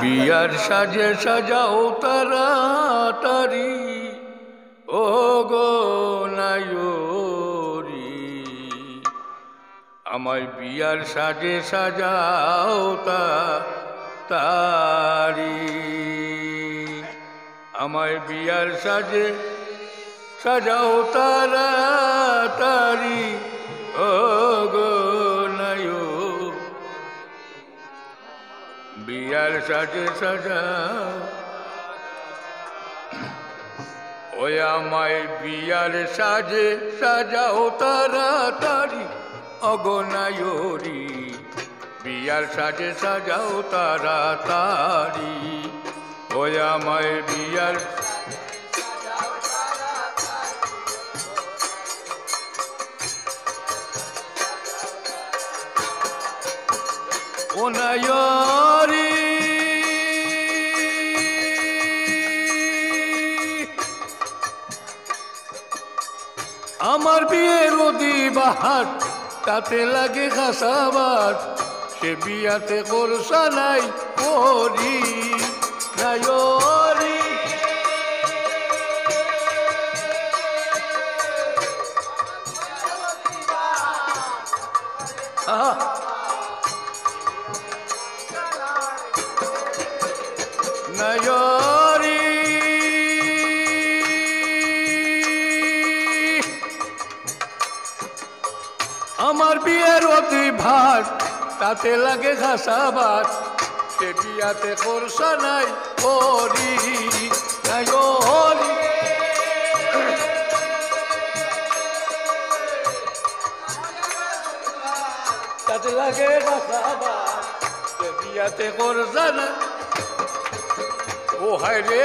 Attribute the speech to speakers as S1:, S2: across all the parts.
S1: বিয়ার সাজে সাজাও তাড়াতাড়ি ও গো নায়রি, আমায় বিয়ার সাজে সাজাও তাড়াতাড়ি, আমায় বিয়ার সাজে সাজাও তাড়াতাড়ি ও গো নায়রি, বিয়ার সাজে সাজাও, ওই আমায় বিয়ার সাজে সাজাও তাড়াতাড়ি ওগো নায়রি, বিয়ার সাজে সাজাও তাড়াতাড়ি, ওই আমায় বিয়ার ও নায়রি, আমার বিয়ের অধিবাস তাতে লাগে খাসাবাস, সে বিয়াতে করসা নাই করি নায়রি, নায়রি, আমার বিয়ের অধিবাস তাতে লাগে খাসাবাস, সে বিয়াতে করসা নাই করি নায়রি, তাতে লাগে খাসাবাস, সে বিয়াতে করসা নাই, ও হায় রে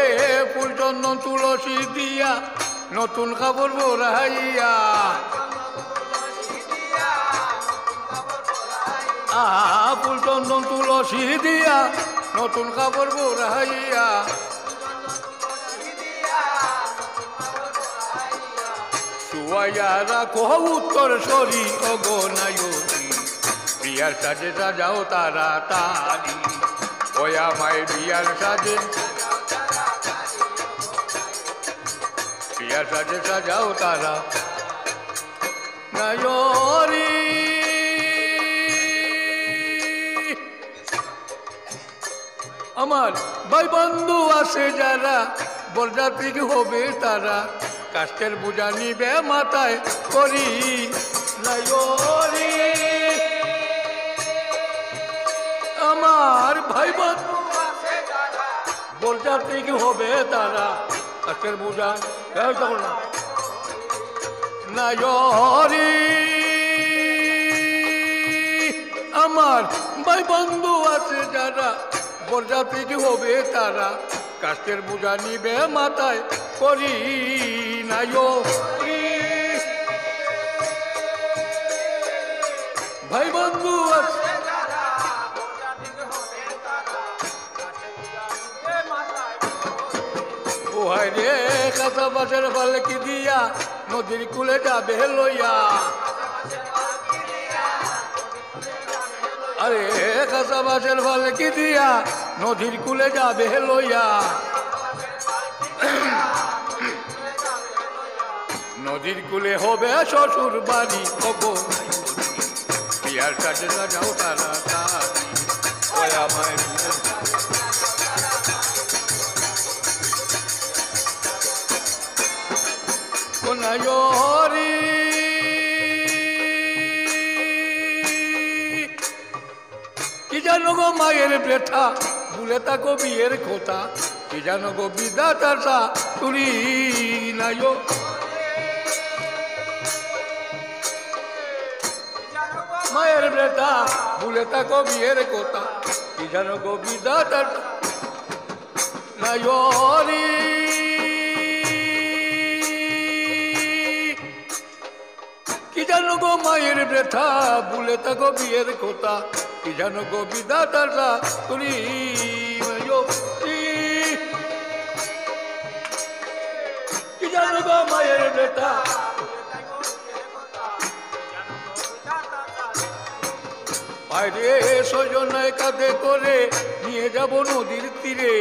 S1: ফুল চন্দন তুলসী দিয়া নতুন কাপড় পরাইয়া, ফুল চন্দন তুলসী দিয়া নতুন কাপড় পরাইয়া, শুয়াইয়া রাখো উত্তর সরি ওগো নায়রি, বিয়ার সাজে সাজাও তাড়াতাড়ি, ওই আমায় বিয়ার সাজে বিয়ার সাজে সাজাও তারা নায়রি, আমার ভাই বন্ধু আছে যারা বরযাত্রী হবে তারা, কাষ্টের বোঝা নিবে মাথায় করি নায়রি, আমার ভাই বন্ধু বরযাত্রী হবে তারা, কাষ্টের বোঝা নায়রি, আমার ভাই বন্ধু আছে যারা বরযাত্রী হবে তারা, কাষ্টের বোঝা নিবে মাথায় করি নায়রি, ভাই বন্ধু আছে ও হায় রে কাঁচা বাসের পালকি দিয়া নদীর কূলে যাবে লইয়া, আরে কাঁচা বাসের পালকি দিয়া নদীর কূলে যাবে লইয়া, নদীর কূলে হবে শ্বশুর বাড়ি ওগো নায়রি, বিয়ার সাজে সাজাও তাড়াতাড়ি, ওই আমায় ও নায়রি, কি জানো গো মায়ের বেঠা ভুলে তাকো বিয়ের কথা, কি জানো গো বিধাতার তুরি নায়ো, মায়ের বেটা ভুলে তাকো বিয়ের কথা, কি জানো গো বিধাতার নায়রি, কি জানো গো মায়ের বেটা ভুলে তাকো বিয়ের কথা, কি জানো গো বিধাতার তুরি কি জানো গো মায়ের বেটা, আরে সজনায় কাঁধে করে নিয়ে যাব নদীর তীরে,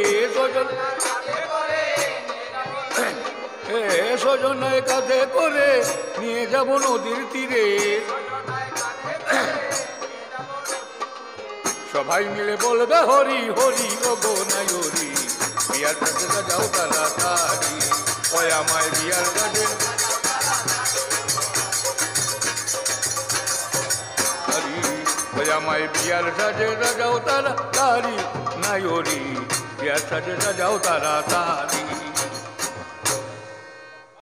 S1: সজনায় কাঁধে করে নিয়ে যাব নদীর তীরে। সবাই মিলে বলবে হরি হরি ও গো নায়রি, বিয়ার কাছে যাও তাড়াতাড়ি, ওই আমায় বিয়ার কাছে ওই আমায় বিয়ার সাজে যাও তাড়াতাড়ি, নায়রি বিয়ার সাজে যাও তাড়াতাড়ি।